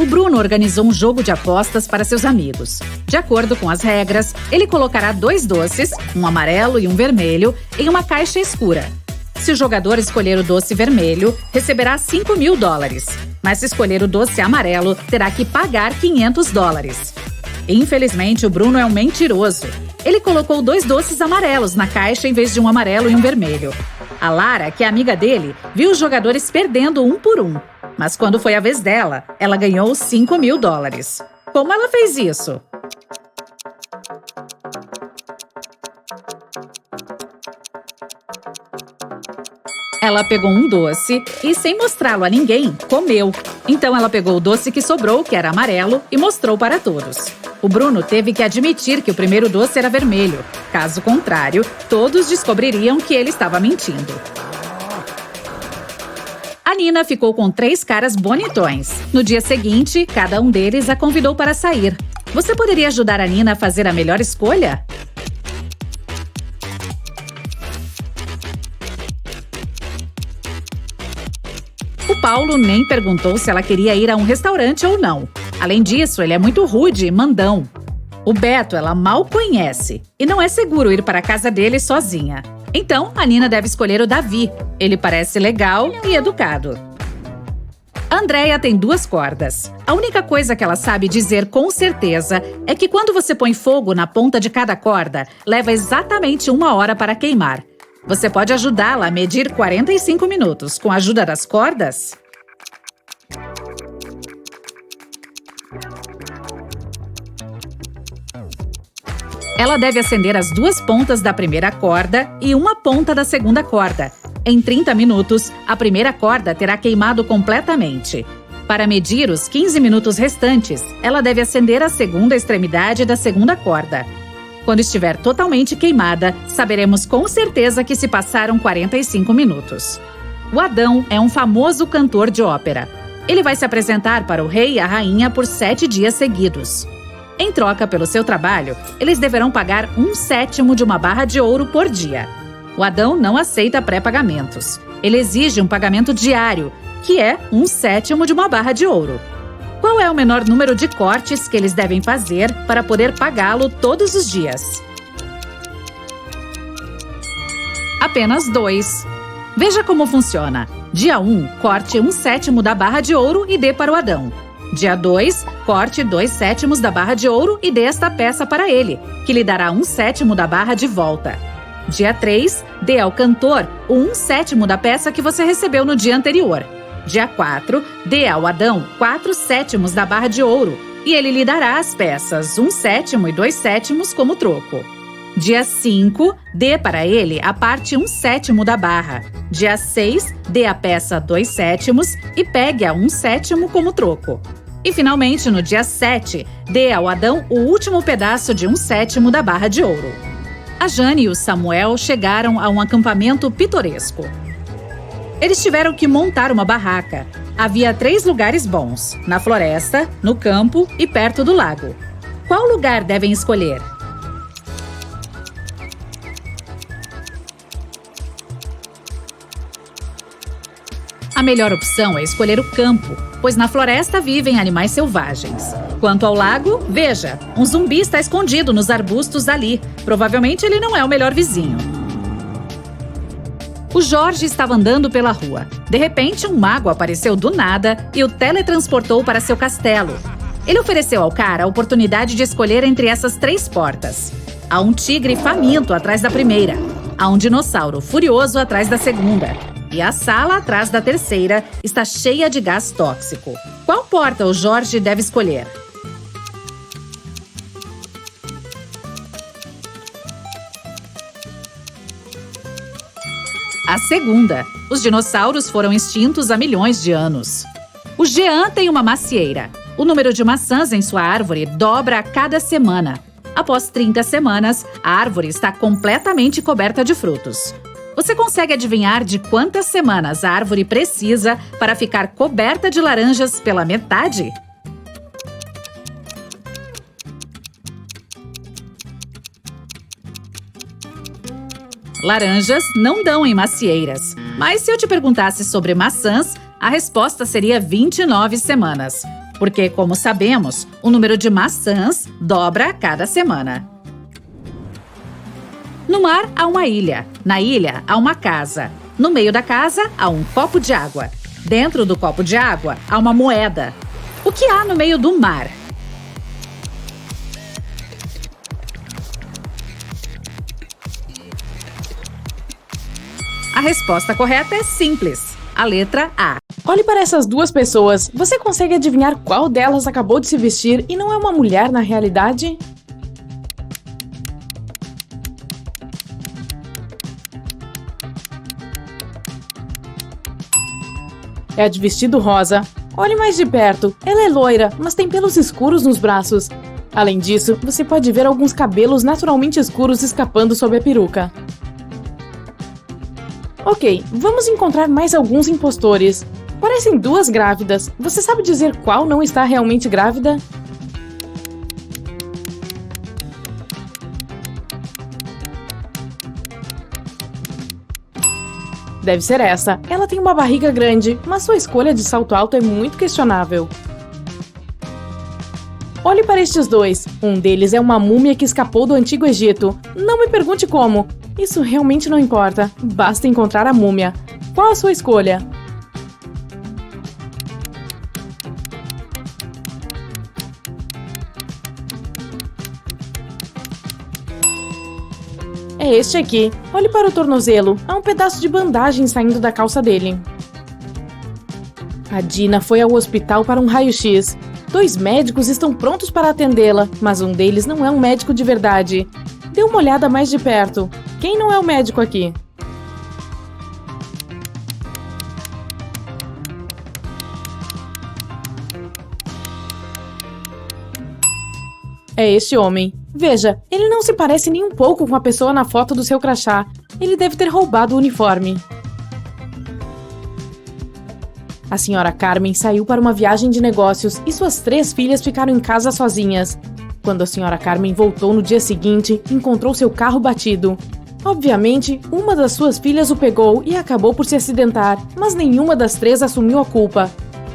Bruno organizou um jogo de apostas para seus amigos. De acordo com as regras, ele colocará 2 doces, um amarelo e um vermelho, em uma caixa escura. Se o jogador escolher o doce vermelho, receberá $5.000. Mas se escolher o doce amarelo, terá que pagar $500. Infelizmente, o Bruno é um mentiroso. Ele colocou 2 doces amarelos na caixa em vez de um amarelo e um vermelho. A Lara, que é amiga dele, viu os jogadores perdendo um por um. Mas quando foi a vez dela, ela ganhou $5.000. Como ela fez isso? Ela pegou um doce e, sem mostrá-lo a ninguém, comeu. Então ela pegou o doce que sobrou, que era amarelo, e mostrou para todos. O Bruno teve que admitir que o primeiro doce era vermelho. Caso contrário, todos descobririam que ele estava mentindo. A Nina ficou com 3 caras bonitões. No dia seguinte, cada um deles a convidou para sair. Você poderia ajudar a Nina a fazer a melhor escolha? O Paulo nem perguntou se ela queria ir a um restaurante ou não. Além disso, ele é muito rude e mandão. O Beto ela mal conhece e não é seguro ir para a casa dele sozinha. Então, a Nina deve escolher o Davi. Ele parece legal e educado. A Andréia tem 2 cordas. A única coisa que ela sabe dizer com certeza é que quando você põe fogo na ponta de cada corda, leva exatamente 1 hora para queimar. Você pode ajudá-la a medir 45 minutos com a ajuda das cordas? Ela deve acender as 2 pontas da primeira corda e uma ponta da segunda corda. Em 30 minutos, a primeira corda terá queimado completamente. Para medir os 15 minutos restantes, ela deve acender a segunda extremidade da segunda corda. Quando estiver totalmente queimada, saberemos com certeza que se passaram 45 minutos. O Adão é um famoso cantor de ópera. Ele vai se apresentar para o rei e a rainha por 7 dias seguidos. Em troca pelo seu trabalho, eles deverão pagar 1/7 de uma barra de ouro por dia. O Adão não aceita pré-pagamentos. Ele exige um pagamento diário, que é 1/7 de uma barra de ouro. Qual é o menor número de cortes que eles devem fazer para poder pagá-lo todos os dias? Apenas 2. Veja como funciona. Dia 1, corte 1/7 da barra de ouro e dê para o Adão. Dia 2, corte 2/7 da barra de ouro e dê esta peça para ele, que lhe dará 1/7 da barra de volta. Dia 3, dê ao cantor o 1/7 da peça que você recebeu no dia anterior. Dia 4, dê ao Adão 4/7 da barra de ouro e ele lhe dará as peças 1/7 e 2/7 como troco. Dia 5, dê para ele a parte 1/7 da barra. Dia 6, dê a peça 2/7 e pegue a 1/7 como troco. E finalmente, no dia 7, dê ao Adão o último pedaço de 1/7 da barra de ouro. A Jane e o Samuel chegaram a um acampamento pitoresco. Eles tiveram que montar uma barraca. Havia 3 lugares bons: na floresta, no campo e perto do lago. Qual lugar devem escolher? A melhor opção é escolher o campo, pois na floresta vivem animais selvagens. Quanto ao lago, veja, um zumbi está escondido nos arbustos ali. Provavelmente ele não é o melhor vizinho. O Jorge estava andando pela rua. De repente, um mago apareceu do nada e o teletransportou para seu castelo. Ele ofereceu ao cara a oportunidade de escolher entre essas 3 portas. Há um tigre faminto atrás da primeira. Há um dinossauro furioso atrás da segunda. E a sala atrás da terceira está cheia de gás tóxico. Qual porta o Jorge deve escolher? A segunda. Os dinossauros foram extintos há milhões de anos. O Jean tem uma macieira. O número de maçãs em sua árvore dobra a cada semana. Após 30 semanas, a árvore está completamente coberta de frutos. Você consegue adivinhar de quantas semanas a árvore precisa para ficar coberta de laranjas pela metade? Laranjas não dão em macieiras, mas se eu te perguntasse sobre maçãs, a resposta seria 29 semanas. Porque, como sabemos, o número de maçãs dobra a cada semana. No mar há uma ilha. Na ilha há uma casa. No meio da casa há um copo de água. Dentro do copo de água há uma moeda. O que há no meio do mar? A resposta correta é simples. A letra A. Olhe para essas duas pessoas. Você consegue adivinhar qual delas acabou de se vestir e não é uma mulher na realidade? É a de vestido rosa. Olhe mais de perto. Ela é loira, mas tem pelos escuros nos braços. Além disso, você pode ver alguns cabelos naturalmente escuros escapando sob a peruca. Ok, vamos encontrar mais alguns impostores. Parecem duas grávidas. Você sabe dizer qual não está realmente grávida? Deve ser essa. Ela tem uma barriga grande, mas sua escolha de salto alto é muito questionável. Olhe para estes dois. Um deles é uma múmia que escapou do Antigo Egito. Não me pergunte como. Isso realmente não importa. Basta encontrar a múmia. Qual a sua escolha? É este aqui. Olhe para o tornozelo. Há um pedaço de bandagem saindo da calça dele. A Dina foi ao hospital para um raio-x. 2 médicos estão prontos para atendê-la, mas um deles não é um médico de verdade. Dê uma olhada mais de perto. Quem não é o médico aqui? É este homem. Veja, ele não se parece nem um pouco com a pessoa na foto do seu crachá. Ele deve ter roubado o uniforme. A senhora Carmen saiu para uma viagem de negócios e suas 3 filhas ficaram em casa sozinhas. Quando a senhora Carmen voltou no dia seguinte, encontrou seu carro batido. Obviamente, uma das suas filhas o pegou e acabou por se acidentar, mas nenhuma das 3 assumiu a culpa.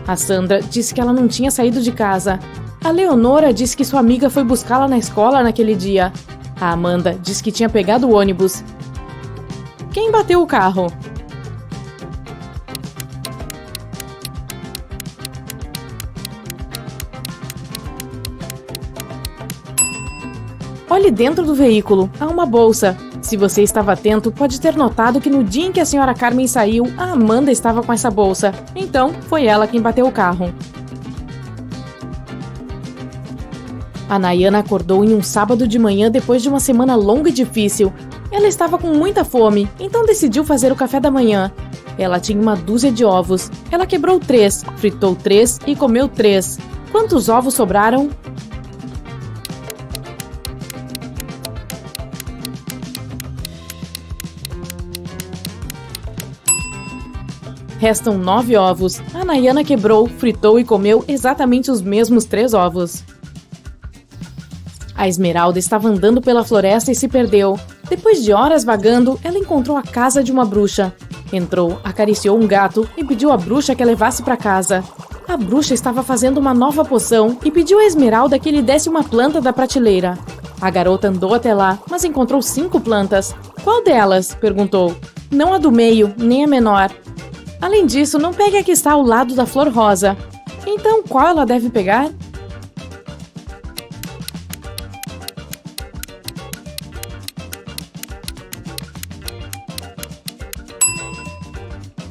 A Sandra disse que ela não tinha saído de casa. A Leonora disse que sua amiga foi buscá-la na escola naquele dia. A Amanda disse que tinha pegado o ônibus. Quem bateu o carro? Olhe dentro do veículo. Há uma bolsa. Se você estava atento, pode ter notado que no dia em que a senhora Carmen saiu, a Amanda estava com essa bolsa. Então, foi ela quem bateu o carro. A Nayana acordou em um sábado de manhã depois de uma semana longa e difícil. Ela estava com muita fome, então decidiu fazer o café da manhã. Ela tinha uma dúzia de ovos. Ela quebrou 3, fritou 3 e comeu 3. Quantos ovos sobraram? Restam 9 ovos. A Nayana quebrou, fritou e comeu exatamente os mesmos 3 ovos. A Esmeralda estava andando pela floresta e se perdeu. Depois de horas vagando, ela encontrou a casa de uma bruxa. Entrou, acariciou um gato e pediu à bruxa que a levasse para casa. A bruxa estava fazendo uma nova poção e pediu à Esmeralda que lhe desse uma planta da prateleira. A garota andou até lá, mas encontrou 5 plantas. Qual delas? Perguntou. Não a do meio, nem a menor. Além disso, não pegue a que está ao lado da flor rosa. Então, qual ela deve pegar?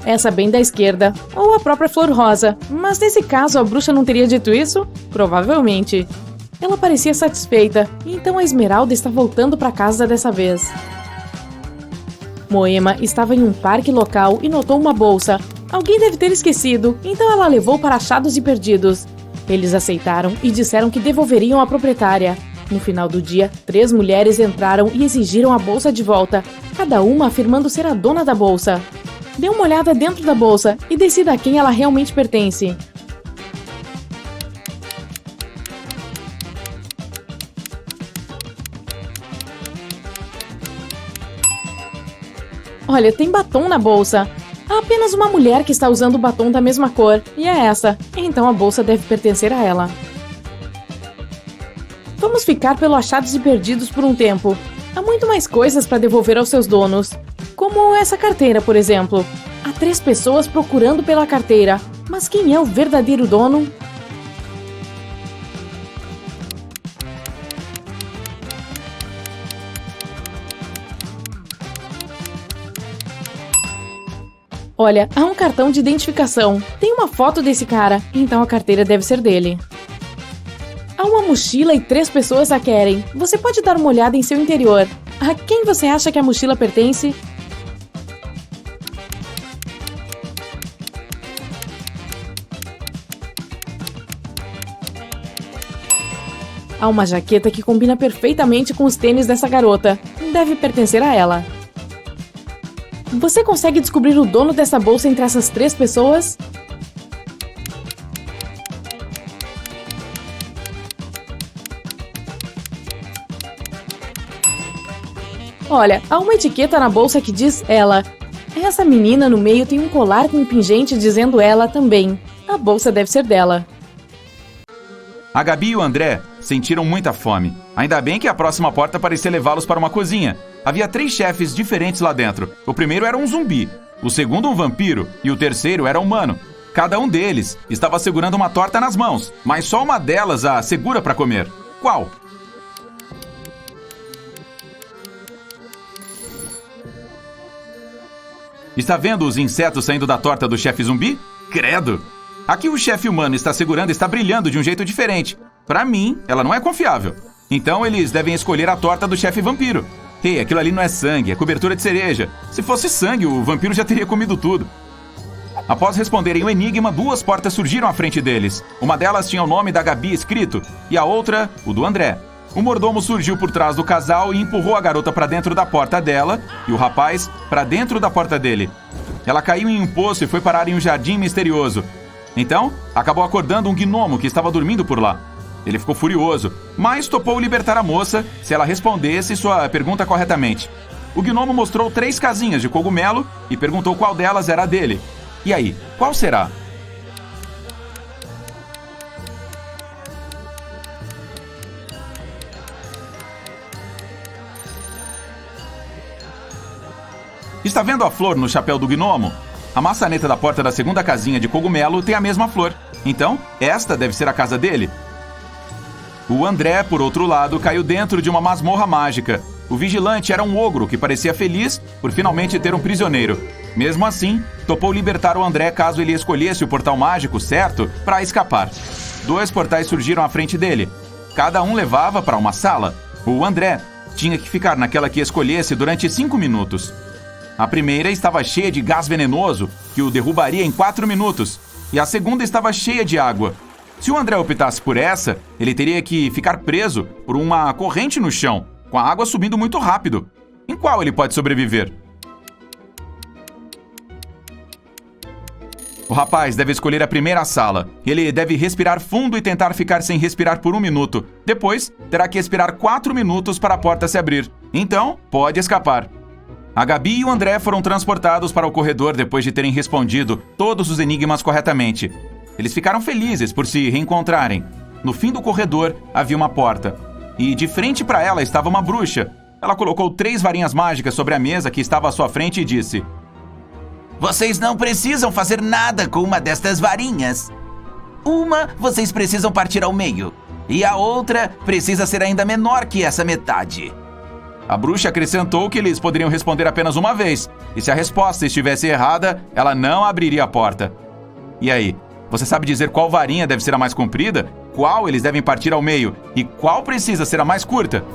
Essa bem da esquerda, ou a própria flor rosa. Mas nesse caso, a bruxa não teria dito isso? Provavelmente. Ela parecia satisfeita, então a Esmeralda está voltando para casa dessa vez. Moema estava em um parque local e notou uma bolsa. Alguém deve ter esquecido, então ela a levou para achados e perdidos. Eles aceitaram e disseram que devolveriam à proprietária. No final do dia, 3 mulheres entraram e exigiram a bolsa de volta, cada uma afirmando ser a dona da bolsa. Dê uma olhada dentro da bolsa e decida a quem ela realmente pertence. Olha, tem batom na bolsa. Há apenas uma mulher que está usando o batom da mesma cor, e é essa. Então a bolsa deve pertencer a ela. Vamos ficar pelo achados e perdidos por um tempo. Há muito mais coisas para devolver aos seus donos. Como essa carteira, por exemplo. Há 3 pessoas procurando pela carteira. Mas quem é o verdadeiro dono? Olha, há um cartão de identificação. Tem uma foto desse cara, então a carteira deve ser dele. Há uma mochila e 3 pessoas a querem. Você pode dar uma olhada em seu interior. A quem você acha que a mochila pertence? Há uma jaqueta que combina perfeitamente com os tênis dessa garota. Deve pertencer a ela. Você consegue descobrir o dono dessa bolsa entre essas 3 pessoas? Olha, há uma etiqueta na bolsa que diz ela. Essa menina no meio tem um colar com um pingente dizendo ela também. A bolsa deve ser dela. A Gabi e o André sentiram muita fome. Ainda bem que a próxima porta parecia levá-los para uma cozinha. Havia 3 chefes diferentes lá dentro. O primeiro era um zumbi, o segundo um vampiro e o terceiro era humano. Cada um deles estava segurando uma torta nas mãos, mas só uma delas a segura para comer. Qual? Está vendo os insetos saindo da torta do chefe zumbi? Credo! Aqui o chefe humano está segurando e está brilhando de um jeito diferente. Para mim, ela não é confiável. Então eles devem escolher a torta do chefe vampiro. Ei, aquilo ali não é sangue, é cobertura de cereja. Se fosse sangue, o vampiro já teria comido tudo. Após responderem o enigma, 2 portas surgiram à frente deles. Uma delas tinha o nome da Gabi escrito e a outra, o do André. O mordomo surgiu por trás do casal e empurrou a garota para dentro da porta dela e o rapaz para dentro da porta dele. Ela caiu em um poço e foi parar em um jardim misterioso. Então, acabou acordando um gnomo que estava dormindo por lá. Ele ficou furioso, mas topou libertar a moça se ela respondesse sua pergunta corretamente. O gnomo mostrou 3 casinhas de cogumelo e perguntou qual delas era a dele. E aí, qual será? Está vendo a flor no chapéu do gnomo? A maçaneta da porta da segunda casinha de cogumelo tem a mesma flor. Então, esta deve ser a casa dele. O André, por outro lado, caiu dentro de uma masmorra mágica. O vigilante era um ogro que parecia feliz por finalmente ter um prisioneiro. Mesmo assim, topou libertar o André caso ele escolhesse o portal mágico certo para escapar. 2 portais surgiram à frente dele. Cada um levava para uma sala. O André tinha que ficar naquela que escolhesse durante 5 minutos. A primeira estava cheia de gás venenoso, que o derrubaria em 4 minutos. E a segunda estava cheia de água. Se o André optasse por essa, ele teria que ficar preso por uma corrente no chão, com a água subindo muito rápido. Em qual ele pode sobreviver? O rapaz deve escolher a primeira sala. Ele deve respirar fundo e tentar ficar sem respirar por 1 minuto. Depois, terá que esperar 4 minutos para a porta se abrir. Então, pode escapar. A Gabi e o André foram transportados para o corredor depois de terem respondido todos os enigmas corretamente. Eles ficaram felizes por se reencontrarem. No fim do corredor havia uma porta. E de frente para ela estava uma bruxa. Ela colocou 3 varinhas mágicas sobre a mesa que estava à sua frente e disse: Vocês não precisam fazer nada com uma destas varinhas. Uma vocês precisam partir ao meio. E a outra precisa ser ainda menor que essa metade. A bruxa acrescentou que eles poderiam responder apenas uma vez. E se a resposta estivesse errada, ela não abriria a porta. E aí? Você sabe dizer qual varinha deve ser a mais comprida? Qual eles devem partir ao meio? E qual precisa ser a mais curta?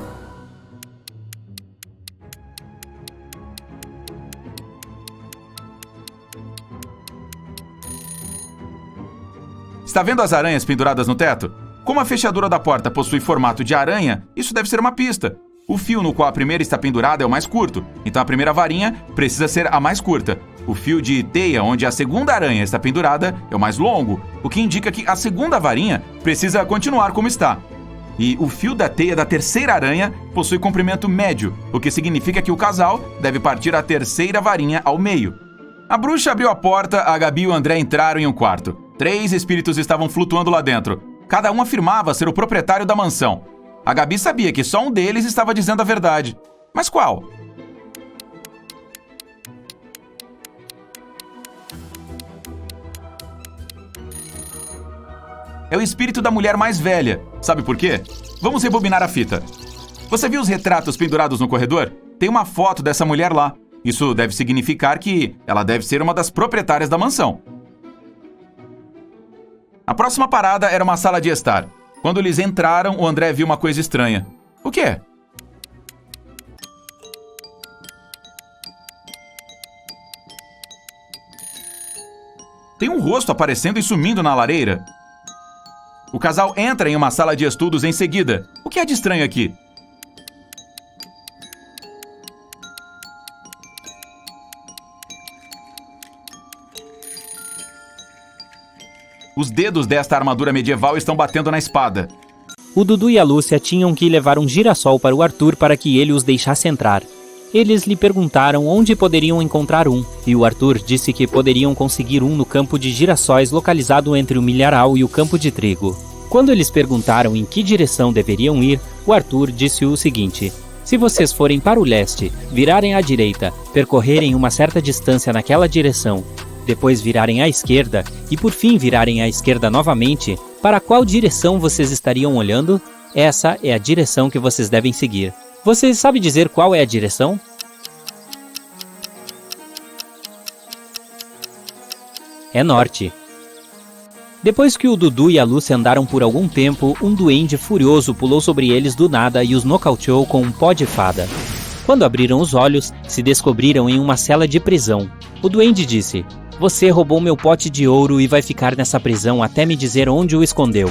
Está vendo as aranhas penduradas no teto? Como a fechadura da porta possui formato de aranha, isso deve ser uma pista. O fio no qual a primeira está pendurada é o mais curto, então a primeira varinha precisa ser a mais curta. O fio de teia onde a segunda aranha está pendurada é o mais longo, o que indica que a segunda varinha precisa continuar como está. E o fio da teia da terceira aranha possui comprimento médio, o que significa que o casal deve partir a terceira varinha ao meio. A bruxa abriu a porta, a Gabi e o André entraram em um quarto. 3 espíritos estavam flutuando lá dentro. Cada um afirmava ser o proprietário da mansão. A Gabi sabia que só um deles estava dizendo a verdade. Mas qual? É o espírito da mulher mais velha. Sabe por quê? Vamos rebobinar a fita. Você viu os retratos pendurados no corredor? Tem uma foto dessa mulher lá. Isso deve significar que ela deve ser uma das proprietárias da mansão. A próxima parada era uma sala de estar. Quando eles entraram, o André viu uma coisa estranha. O quê? Tem um rosto aparecendo e sumindo na lareira. O casal entra em uma sala de estudos em seguida. O que é de estranho aqui? Os dedos desta armadura medieval estão batendo na espada. O Dudu e a Lúcia tinham que levar um girassol para o Arthur para que ele os deixasse entrar. Eles lhe perguntaram onde poderiam encontrar um, e o Arthur disse que poderiam conseguir um no campo de girassóis localizado entre o milharal e o campo de trigo. Quando eles perguntaram em que direção deveriam ir, o Arthur disse o seguinte: se vocês forem para o leste, virarem à direita, percorrerem uma certa distância naquela direção, depois virarem à esquerda e por fim virarem à esquerda novamente, para qual direção vocês estariam olhando? Essa é a direção que vocês devem seguir. Vocês sabem dizer qual é a direção? É norte. Depois que o Dudu e a Lúcia andaram por algum tempo, um duende furioso pulou sobre eles do nada e os nocauteou com um pó de fada. Quando abriram os olhos, se descobriram em uma cela de prisão. O duende disse: você roubou meu pote de ouro e vai ficar nessa prisão até me dizer onde o escondeu.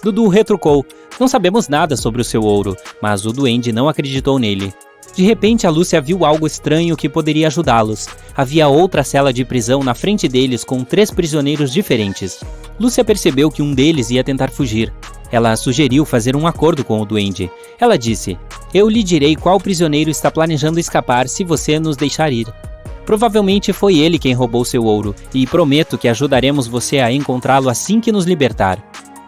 Dudu retrucou: não sabemos nada sobre o seu ouro, mas o duende não acreditou nele. De repente, a Lúcia viu algo estranho que poderia ajudá-los. Havia outra cela de prisão na frente deles com 3 prisioneiros diferentes. Lúcia percebeu que um deles ia tentar fugir. Ela sugeriu fazer um acordo com o duende. Ela disse: eu lhe direi qual prisioneiro está planejando escapar se você nos deixar ir. Provavelmente foi ele quem roubou seu ouro, e prometo que ajudaremos você a encontrá-lo assim que nos libertar.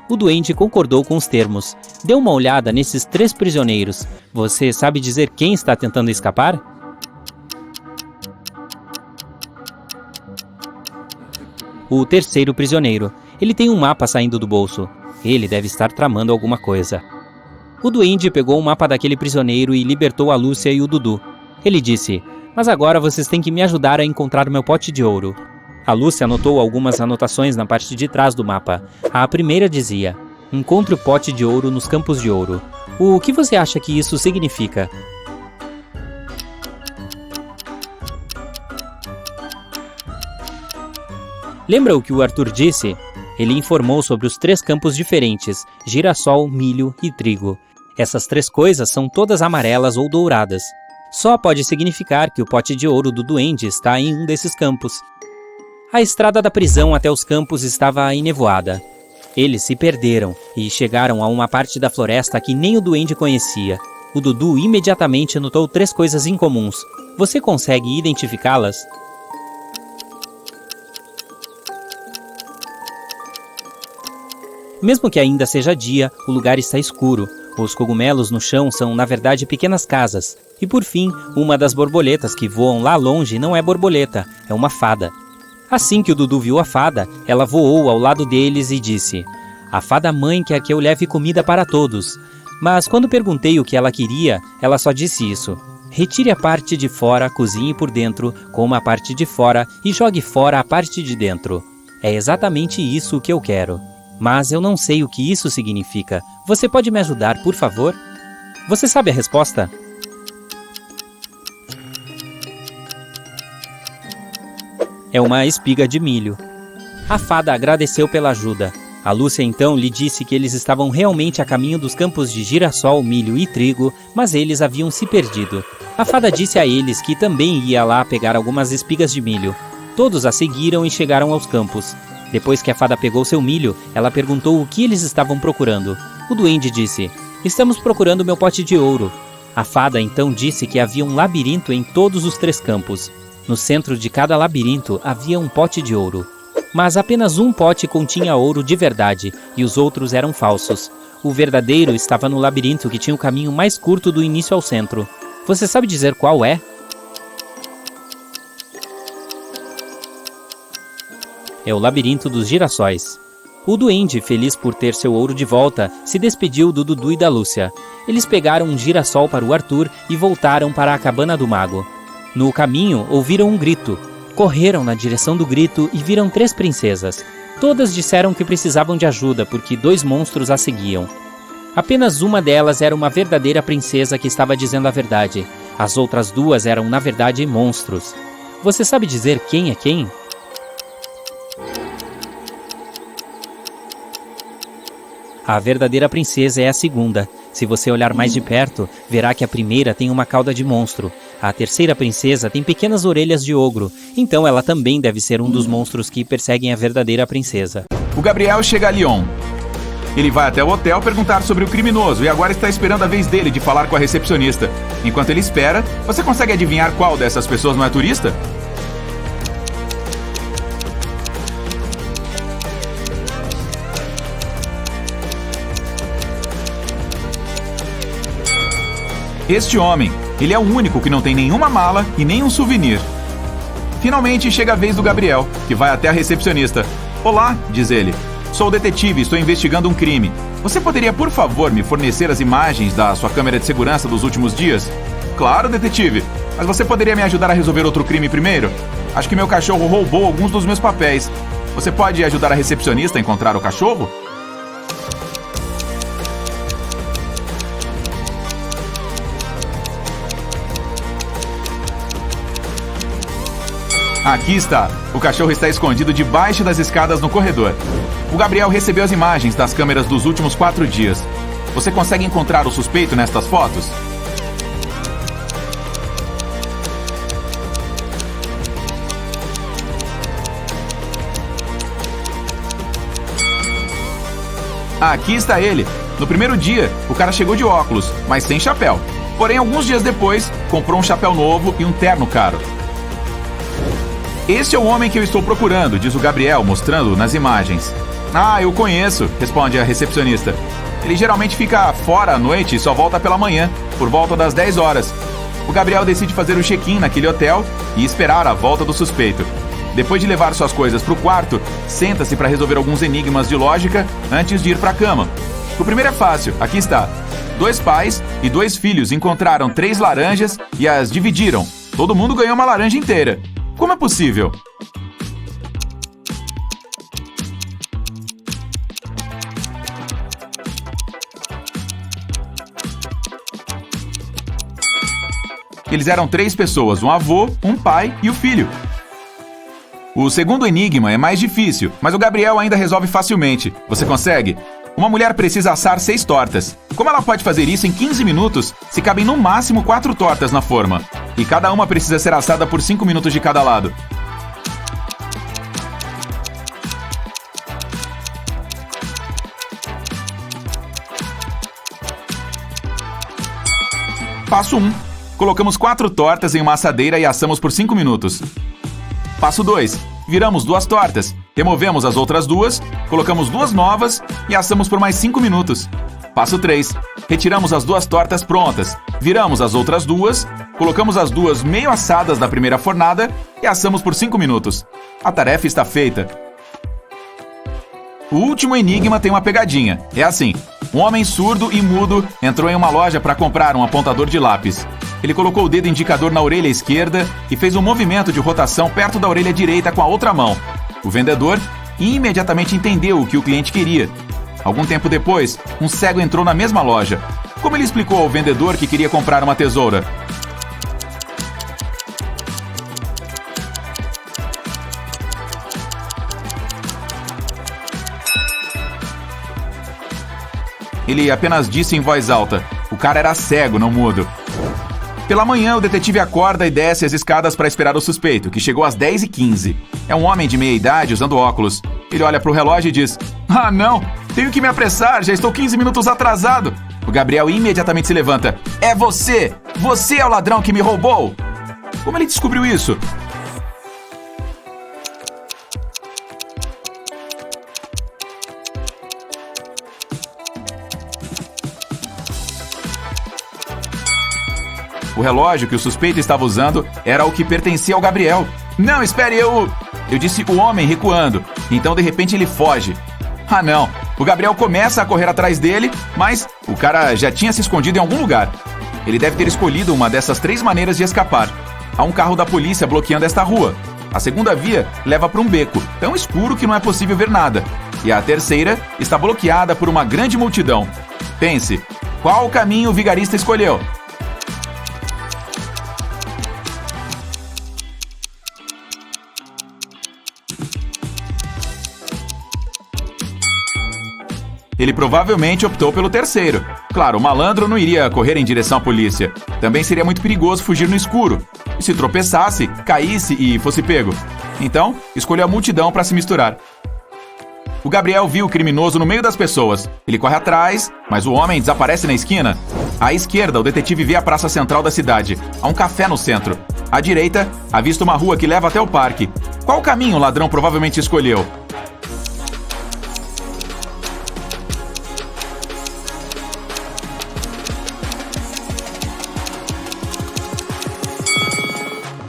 O duende concordou com os termos. Dê uma olhada nesses 3 prisioneiros. Você sabe dizer quem está tentando escapar? O terceiro prisioneiro. Ele tem um mapa saindo do bolso. Ele deve estar tramando alguma coisa. O duende pegou o mapa daquele prisioneiro e libertou a Lúcia e o Dudu. Ele disse: mas agora vocês têm que me ajudar a encontrar o meu pote de ouro. A Lúcia anotou algumas anotações na parte de trás do mapa. A primeira dizia: encontre o pote de ouro nos campos de ouro. O que você acha que isso significa? Lembra o que o Arthur disse? Ele informou sobre os 3 campos diferentes: girassol, milho e trigo. Essas 3 coisas são todas amarelas ou douradas. Só pode significar que o pote de ouro do duende está em um desses campos. A estrada da prisão até os campos estava enevoada. Eles se perderam e chegaram a uma parte da floresta que nem o duende conhecia. O Dudu imediatamente notou 3 coisas incomuns. Você consegue identificá-las? Mesmo que ainda seja dia, o lugar está escuro. Os cogumelos no chão são, na verdade, pequenas casas. E por fim, uma das borboletas que voam lá longe não é borboleta, é uma fada. Assim que o Dudu viu a fada, ela voou ao lado deles e disse: a fada mãe quer que eu leve comida para todos. Mas quando perguntei o que ela queria, ela só disse isso: retire a parte de fora, cozinhe por dentro, coma a parte de fora e jogue fora a parte de dentro. É exatamente isso que eu quero. Mas eu não sei o que isso significa. Você pode me ajudar, por favor? Você sabe a resposta? É uma espiga de milho. A fada agradeceu pela ajuda. A Lúcia então lhe disse que eles estavam realmente a caminho dos campos de girassol, milho e trigo, mas eles haviam se perdido. A fada disse a eles que também ia lá pegar algumas espigas de milho. Todos a seguiram e chegaram aos campos. Depois que a fada pegou seu milho, ela perguntou o que eles estavam procurando. O duende disse: estamos procurando meu pote de ouro. A fada então disse que havia um labirinto em todos os 3 campos. No centro de cada labirinto havia um pote de ouro. Mas apenas um pote continha ouro de verdade, e os outros eram falsos. O verdadeiro estava no labirinto que tinha o caminho mais curto do início ao centro. Você sabe dizer qual é? É o labirinto dos girassóis. O duende, feliz por ter seu ouro de volta, se despediu do Dudu e da Lúcia. Eles pegaram um girassol para o Arthur e voltaram para a cabana do mago. No caminho, ouviram um grito. Correram na direção do grito e viram 3 princesas. Todas disseram que precisavam de ajuda porque 2 monstros as seguiam. Apenas uma delas era uma verdadeira princesa que estava dizendo a verdade. As outras 2 eram, na verdade, monstros. Você sabe dizer quem é quem? A verdadeira princesa é a segunda. Se você olhar mais de perto, verá que a primeira tem uma cauda de monstro. A terceira princesa tem pequenas orelhas de ogro, então ela também deve ser um dos monstros que perseguem a verdadeira princesa. O Gabriel chega a Lyon. Ele vai até o hotel perguntar sobre o criminoso e agora está esperando a vez dele de falar com a recepcionista. Enquanto ele espera, você consegue adivinhar qual dessas pessoas não é turista? Este homem, ele é o único que não tem nenhuma mala e nenhum souvenir. Finalmente chega a vez do Gabriel, que vai até a recepcionista. Olá, diz ele. Sou o detetive e estou investigando um crime. Você poderia, por favor, me fornecer as imagens da sua câmera de segurança dos últimos dias? Claro, detetive. Mas você poderia me ajudar a resolver outro crime primeiro? Acho que meu cachorro roubou alguns dos meus papéis. Você pode ajudar a recepcionista a encontrar o cachorro? Aqui está. O cachorro está escondido debaixo das escadas no corredor. O Gabriel recebeu as imagens das câmeras dos últimos 4 dias. Você consegue encontrar o suspeito nestas fotos? Aqui está ele. No primeiro dia, o cara chegou de óculos, mas sem chapéu. Porém, alguns dias depois, comprou um chapéu novo e um terno caro. Este é o homem que eu estou procurando, diz o Gabriel, mostrando nas imagens. Ah, eu conheço, responde a recepcionista. Ele geralmente fica fora à noite e só volta pela manhã, por volta das 10 horas. O Gabriel decide fazer o check-in naquele hotel e esperar a volta do suspeito. Depois de levar suas coisas para o quarto, senta-se para resolver alguns enigmas de lógica antes de ir para a cama. O primeiro é fácil, aqui está. 2 pais e 2 filhos encontraram 3 laranjas e as dividiram. Todo mundo ganhou uma laranja inteira. Como é possível? Eles eram 3 pessoas, um avô, um pai e o filho. O segundo enigma é mais difícil, mas o Gabriel ainda resolve facilmente. Você consegue? Uma mulher precisa assar 6 tortas. Como ela pode fazer isso em 15 minutos se cabem no máximo 4 tortas na forma? E cada uma precisa ser assada por 5 minutos de cada lado. Passo 1. Colocamos 4 tortas em uma assadeira e assamos por 5 minutos. Passo 2. Viramos 2 tortas, removemos as outras 2, colocamos 2 novas e assamos por mais 5 minutos. Passo 3. Retiramos as 2 tortas prontas, viramos as outras 2, colocamos as 2 meio assadas da primeira fornada e assamos por 5 minutos. A tarefa está feita. O último enigma tem uma pegadinha. É assim: um homem surdo e mudo entrou em uma loja para comprar um apontador de lápis. Ele colocou o dedo indicador na orelha esquerda e fez um movimento de rotação perto da orelha direita com a outra mão. O vendedor imediatamente entendeu o que o cliente queria. Algum tempo depois, um cego entrou na mesma loja. Como ele explicou ao vendedor que queria comprar uma tesoura? Ele apenas disse em voz alta: o cara era cego, não mudo. Pela manhã, o detetive acorda e desce as escadas para esperar o suspeito, que chegou às 10h15. É um homem de meia idade usando óculos. Ele olha para o relógio e diz: ah, não! Tenho que me apressar, já estou 15 minutos atrasado. O Gabriel imediatamente se levanta. É você! Você é o ladrão que me roubou! Como ele descobriu isso? O relógio que o suspeito estava usando era o que pertencia ao Gabriel. Não, espere, eu disse o homem recuando. Então, de repente, ele foge. Ah, não. O Gabriel começa a correr atrás dele, mas o cara já tinha se escondido em algum lugar. Ele deve ter escolhido uma dessas 3 maneiras de escapar. Há um carro da polícia bloqueando esta rua. A segunda via leva para um beco, tão escuro que não é possível ver nada. E a terceira está bloqueada por uma grande multidão. Pense, qual caminho o vigarista escolheu? Ele provavelmente optou pelo terceiro. Claro, o malandro não iria correr em direção à polícia. Também seria muito perigoso fugir no escuro. E se tropeçasse, caísse e fosse pego. Então, escolheu a multidão para se misturar. O Gabriel viu o criminoso no meio das pessoas. Ele corre atrás, mas o homem desaparece na esquina. À esquerda, o detetive vê a praça central da cidade. Há um café no centro. À direita, avista uma rua que leva até o parque. Qual caminho o ladrão provavelmente escolheu?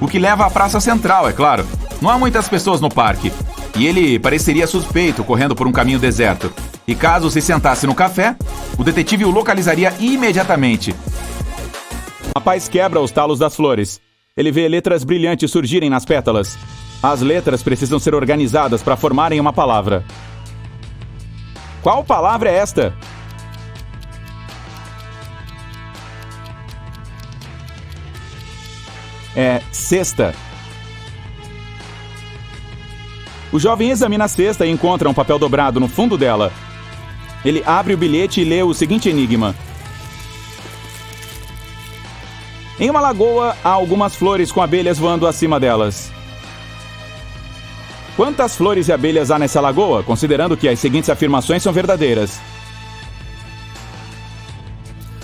O que leva à praça central, é claro. Não há muitas pessoas no parque. E ele pareceria suspeito correndo por um caminho deserto. E caso se sentasse no café, o detetive o localizaria imediatamente. O rapaz quebra os talos das flores. Ele vê letras brilhantes surgirem nas pétalas. As letras precisam ser organizadas para formarem uma palavra. Qual palavra é esta? É cesta. O jovem examina a cesta e encontra um papel dobrado no fundo dela. Ele abre o bilhete e lê o seguinte enigma. Em uma lagoa, há algumas flores com abelhas voando acima delas. Quantas flores e abelhas há nessa lagoa, considerando que as seguintes afirmações são verdadeiras?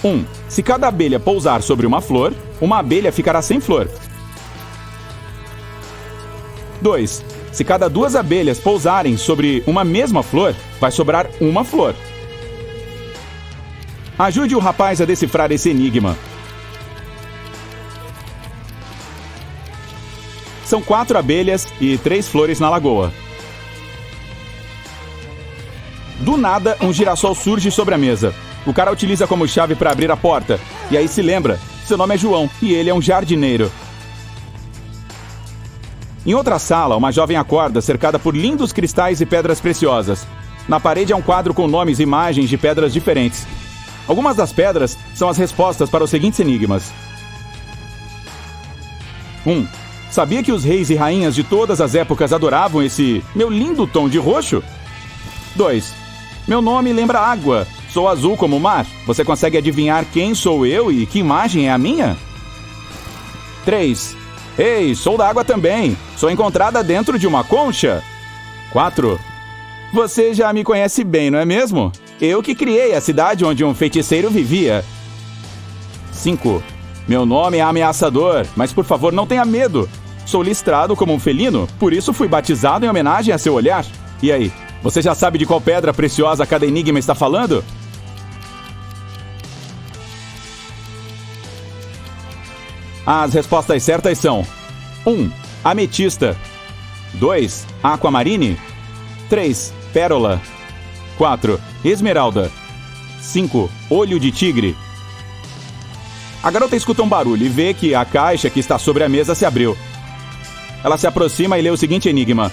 1. Se cada abelha pousar sobre uma flor, uma abelha ficará sem flor. 2. Se cada 2 abelhas pousarem sobre uma mesma flor, vai sobrar uma flor. Ajude o rapaz a decifrar esse enigma. São 4 abelhas e 3 flores na lagoa. Do nada, um girassol surge sobre a mesa. O cara utiliza como chave para abrir a porta. E aí se lembra, seu nome é João e ele é um jardineiro. Em outra sala, uma jovem acorda cercada por lindos cristais e pedras preciosas. Na parede há um quadro com nomes e imagens de pedras diferentes. Algumas das pedras são as respostas para os seguintes enigmas. 1. Sabia que os reis e rainhas de todas as épocas adoravam esse meu lindo tom de roxo? 2. Meu nome lembra água. Sou azul como o mar. Você consegue adivinhar quem sou eu e que imagem é a minha? 3. Ei, sou da água também. Sou encontrada dentro de uma concha. 4. Você já me conhece bem, não é mesmo? Eu que criei a cidade onde um feiticeiro vivia. 5. Meu nome é ameaçador, mas por favor não tenha medo. Sou listrado como um felino, por isso fui batizado em homenagem a seu olhar. E aí, você já sabe de qual pedra preciosa cada enigma está falando? As respostas certas são 1. Ametista 2. Aquamarine 3. Pérola 4. Esmeralda 5. Olho de tigre. A garota escuta um barulho e vê que a caixa que está sobre a mesa se abriu. Ela se aproxima e lê o seguinte enigma.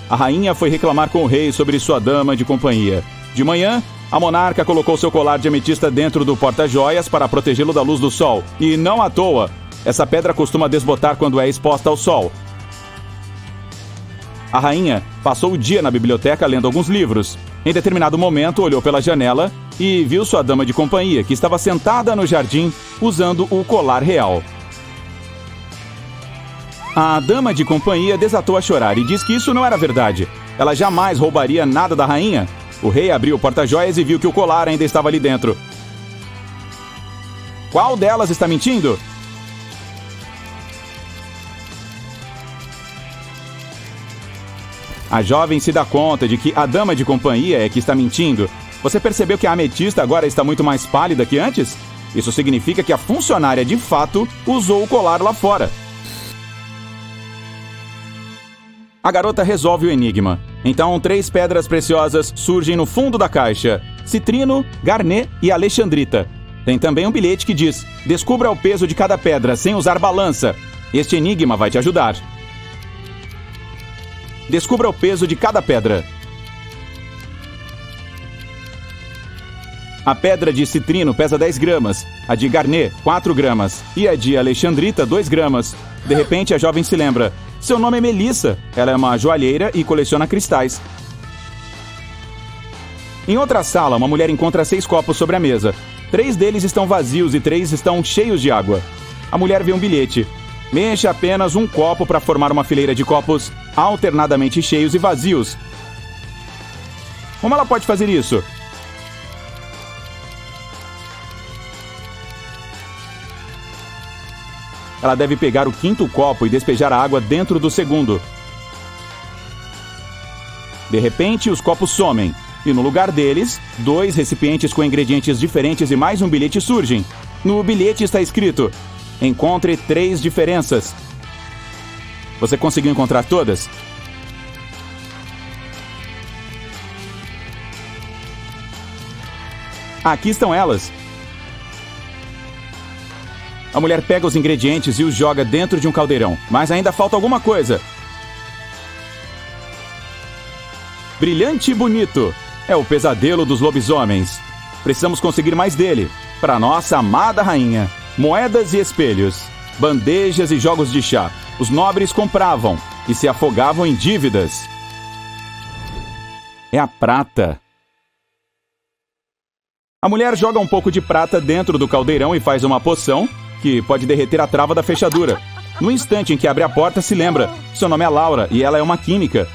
A rainha foi reclamar com o rei sobre sua dama de companhia. De manhã, a monarca colocou seu colar de ametista dentro do porta-joias para protegê-lo da luz do sol. E não à toa, essa pedra costuma desbotar quando é exposta ao sol. A rainha passou o dia na biblioteca lendo alguns livros. Em determinado momento, olhou pela janela e viu sua dama de companhia, que estava sentada no jardim usando o colar real. A dama de companhia desatou a chorar e disse que isso não era verdade. Ela jamais roubaria nada da rainha. O rei abriu o porta-joias e viu que o colar ainda estava ali dentro. Qual delas está mentindo? A jovem se dá conta de que a dama de companhia é que está mentindo. Você percebeu que a ametista agora está muito mais pálida que antes? Isso significa que a funcionária de fato usou o colar lá fora. A garota resolve o enigma. Então, 3 pedras preciosas surgem no fundo da caixa: citrino, garnet e alexandrita. Tem também um bilhete que diz: descubra o peso de cada pedra sem usar balança. Este enigma vai te ajudar. Descubra o peso de cada pedra. A pedra de citrino pesa 10 gramas, a de garnet, 4 gramas, e a de alexandrita, 2 gramas. De repente, a jovem se lembra: seu nome é Melissa, ela é uma joalheira e coleciona cristais. Em outra sala, uma mulher encontra 6 copos sobre a mesa. 3 deles estão vazios e 3 estão cheios de água. A mulher vê um bilhete: mexa apenas um copo para formar uma fileira de copos alternadamente cheios e vazios. Como ela pode fazer isso? Ela deve pegar o 5º copo e despejar a água dentro do segundo. De repente, os copos somem. E no lugar deles, 2 recipientes com ingredientes diferentes e mais um bilhete surgem. No bilhete está escrito: encontre 3 diferenças. Você conseguiu encontrar todas? Aqui estão elas. A mulher pega os ingredientes e os joga dentro de um caldeirão. Mas ainda falta alguma coisa. Brilhante e bonito. É o pesadelo dos lobisomens. Precisamos conseguir mais dele. Para nossa amada rainha. Moedas e espelhos. Bandejas e jogos de chá. Os nobres compravam e se afogavam em dívidas. É a prata. A mulher joga um pouco de prata dentro do caldeirão e faz uma poção que pode derreter a trava da fechadura. No instante em que abre a porta, se lembra: seu nome é Laura e ela é uma química.